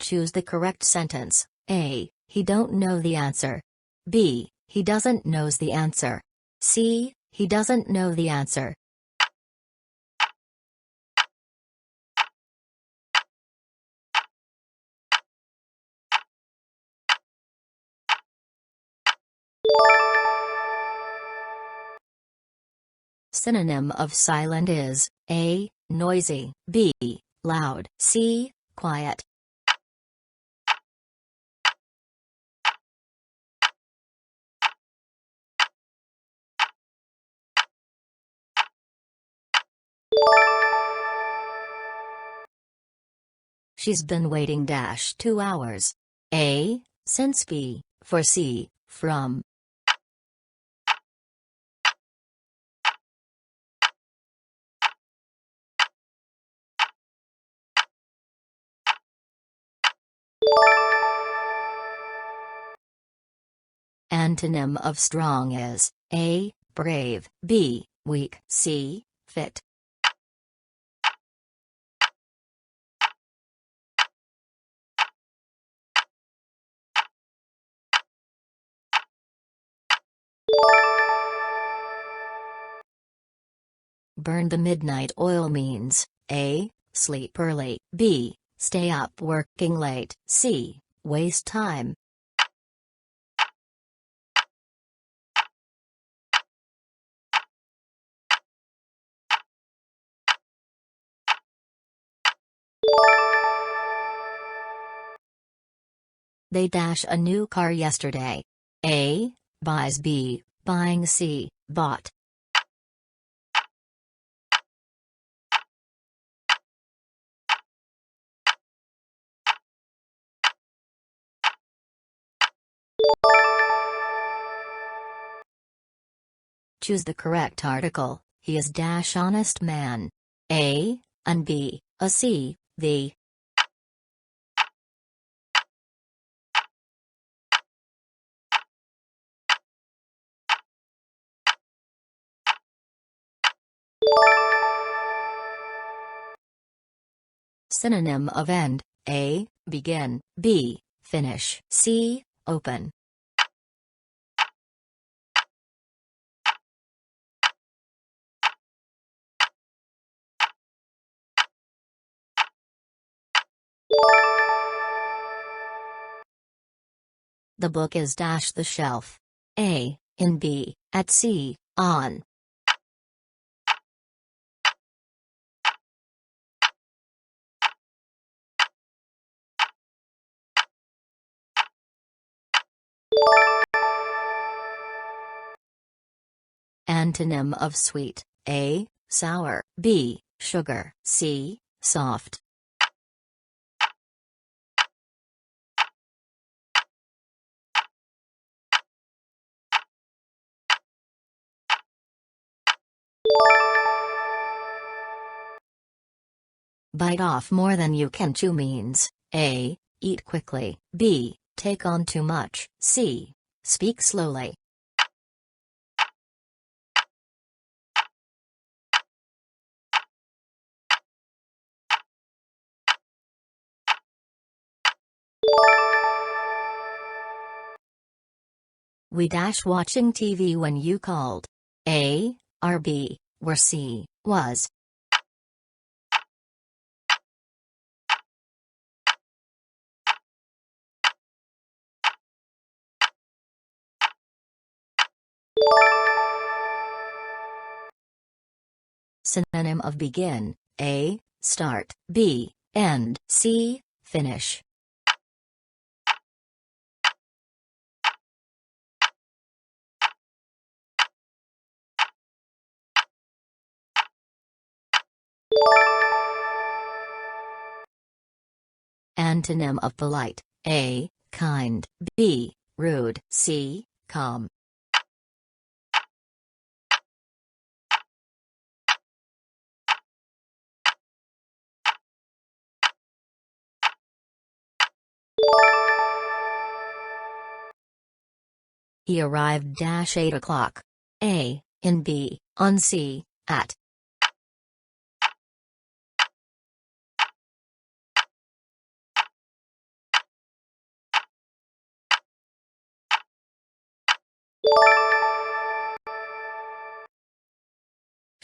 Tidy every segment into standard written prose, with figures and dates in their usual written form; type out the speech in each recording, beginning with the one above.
Choose the correct sentence. A. He don't know the answer. B. He doesn't knows the answer. C. He doesn't know the answer. Synonym of silent is A. Noisy, B. Loud, C. Quiet. She's been waiting 2 hours. A. Since, B. For, C. From. Antonym of strong is A. Brave, B. Weak, C. Fit. Burn the midnight oil means A. Sleep early, B. Stay up working late, C. Waste time. They dash a new car yesterday. A. Buys, B. Buying, C. Bought. Choose the correct article. He is honest man. A. And B. A, C. The. Synonym of end. A. Begin, B. Finish, C. Open. The book is the shelf. A. In, B. At, C. On. Antonym of sweet. A. Sour, B. Sugar, C. Soft. Bite off more than you can chew means A. Eat quickly, B. Take on too much, C. Speak slowly. We watching TV when you called. A. Are, B. Were, C. Was. Synonym of begin. A. Start, B. End, C. Finish. Antonym of polite. A. Kind, B. Rude, C. Calm. He arrived 8 o'clock. A. In, B. On, C. At.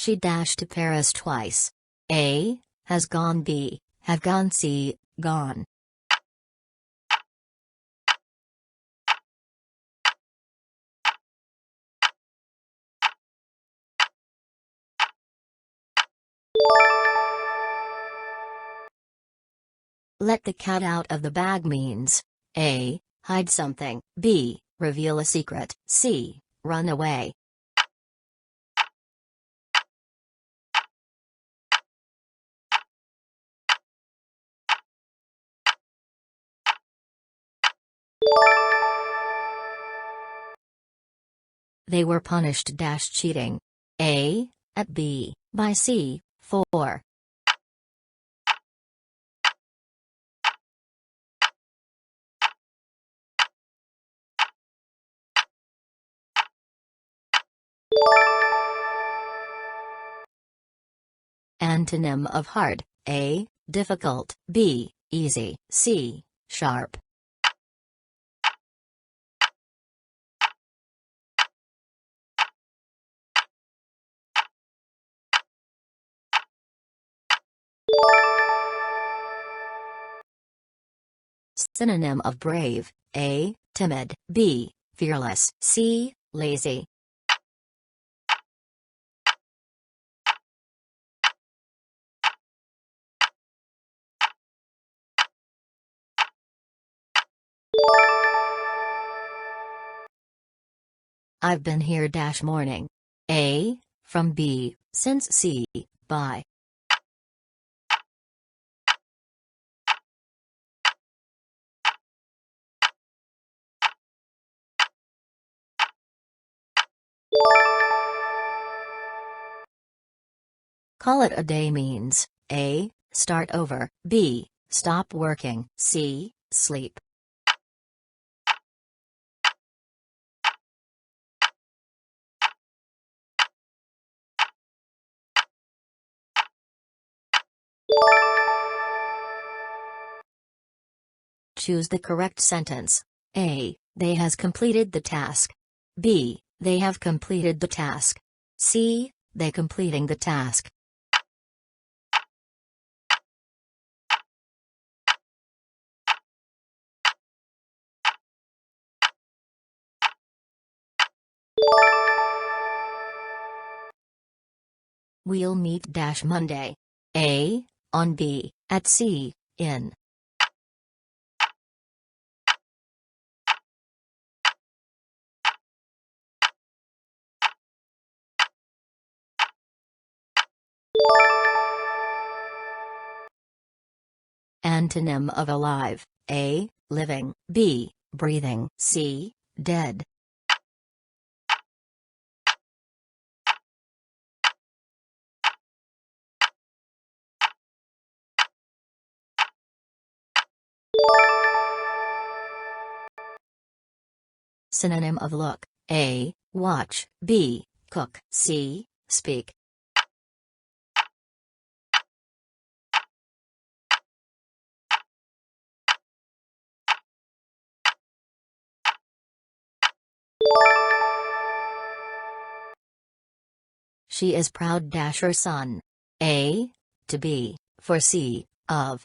She dashed to Paris twice. A. Has gone. B. Have gone. C. Gone. Let the cat out of the bag means A. Hide something. B. Reveal a secret. C. Run away. They were punished cheating. A. At B. By C. 4. Antonym of hard. A. Difficult. B. Easy. C. Sharp. Synonym of brave. A. Timid. B. Fearless. C. Lazy. I've been here morning. A. From B. Since. C. By. Call it a day means A. Start over. B. Stop working. C. Sleep. Choose the correct sentence. A. They has completed the task. B. They have completed the task. C. They completing the task. We'll meet Monday. A. On. B. At. C. In. Antonym of alive. A. Living. B. Breathing. C. Dead. Synonym of look. A. Watch. B. Cook. C. Speak. She is proud her son. A. To be, for C. Of.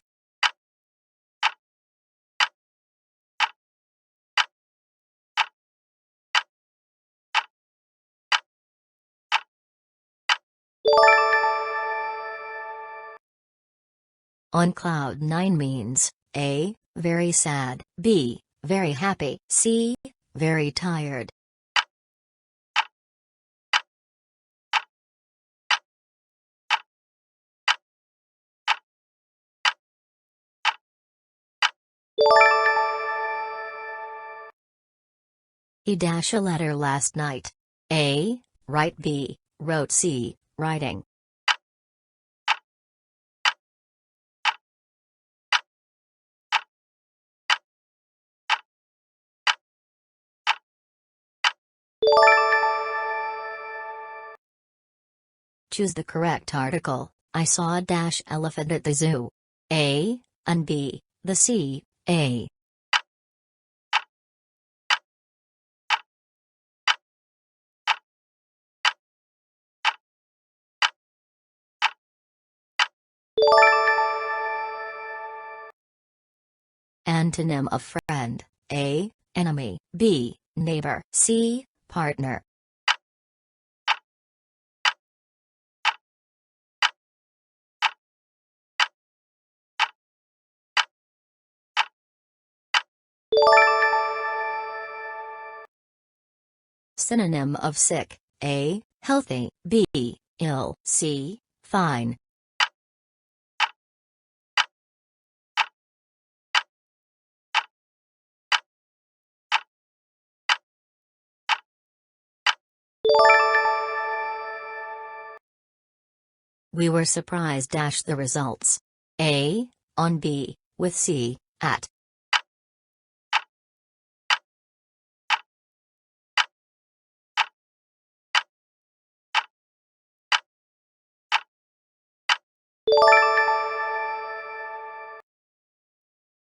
On cloud 9 means A. Very sad. B. Very happy. C. Very tired. He a letter last night. A. Write. B. Wrote. C. Writing. Choose the correct article. I saw a elephant at the zoo. A. And B. The C. A. Antonym of friend: A. Enemy, B. Neighbor, C. Partner. Synonym of sick: A. Healthy, B. Ill, C. Fine. We were surprised. The results: A. On, B. With, C. At.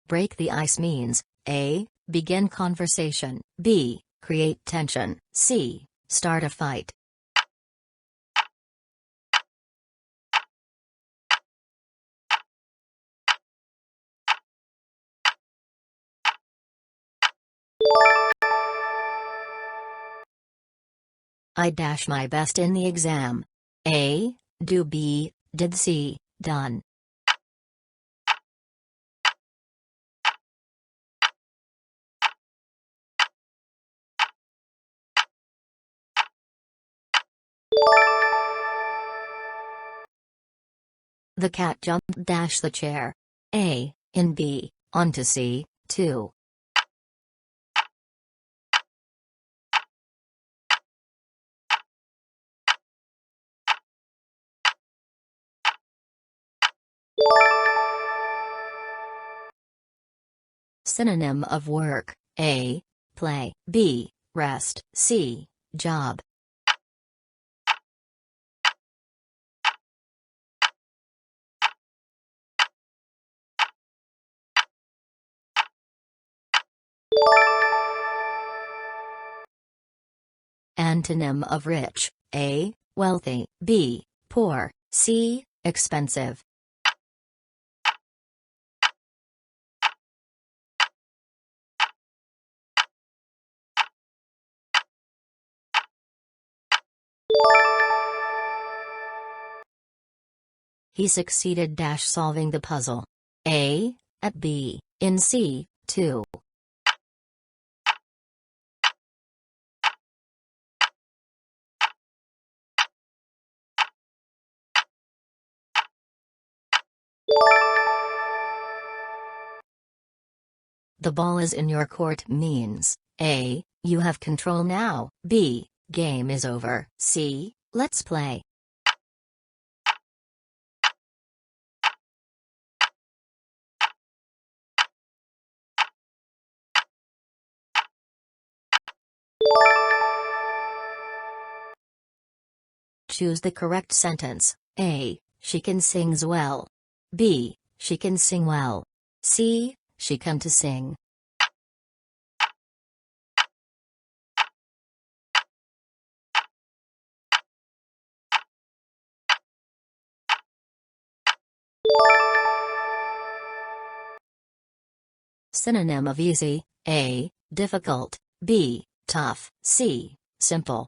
Break the ice means: A. Begin conversation, B. Create tension, C. Start a fight. I dash my best in the exam. A. Do, B. Did, C. Done. The cat jumped the chair. A. In, B. Onto, C. 2. Synonym of work: A. Play, B. Rest, C. Job. Antonym of rich: A. Wealthy, B. Poor, C. Expensive. He succeeded solving the puzzle. A. At, B. In, C. 2. The ball is in your court means: A. You have control now, B. Game is over, C. Let's play. Choose the correct sentence. A. She can sings well. B. She can sing well. C. She come to sing. Synonym of easy: A. Difficult, B. Tough, C. Simple.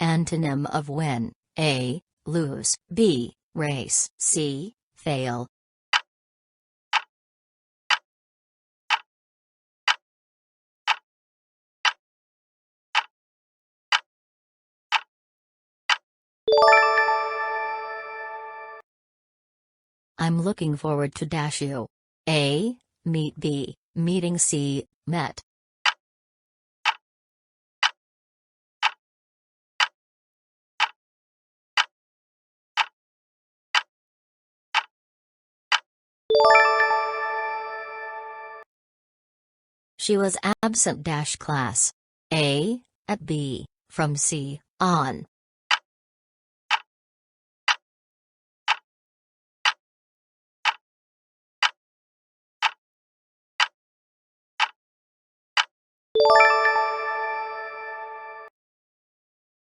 Antonym of win: A. Lose, B. Race, C. Fail. I'm looking forward to you. A. Meet, B. Meeting, C. Met. She was absent class. A. At, B. From, C. On.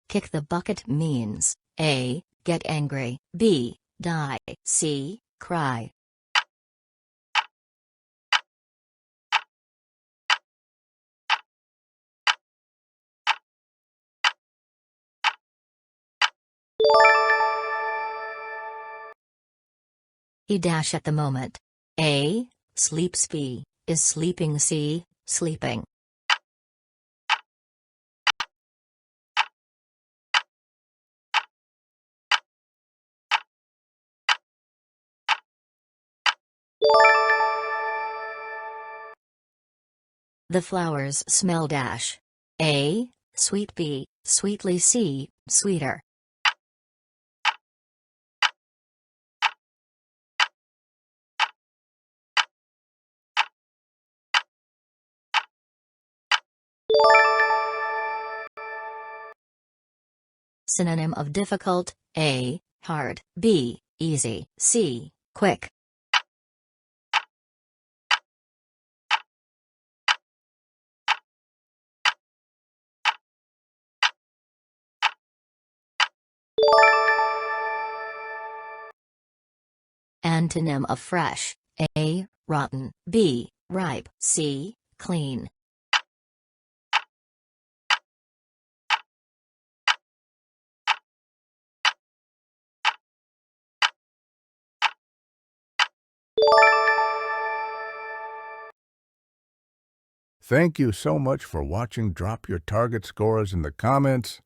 Kick the bucket means A. Get angry, B. Die, C. Cry. E dash at the moment. A. Sleeps, B. Is sleeping, C. Sleeping. The flowers smell dash. A. Sweet, B. Sweetly, C. Sweeter. Synonym of difficult. A. Hard, B. Easy, C. Quick. Antonym of fresh. A. Rotten, B. Ripe, C. Clean. Thank you so much for watching. Drop your target scores in the comments.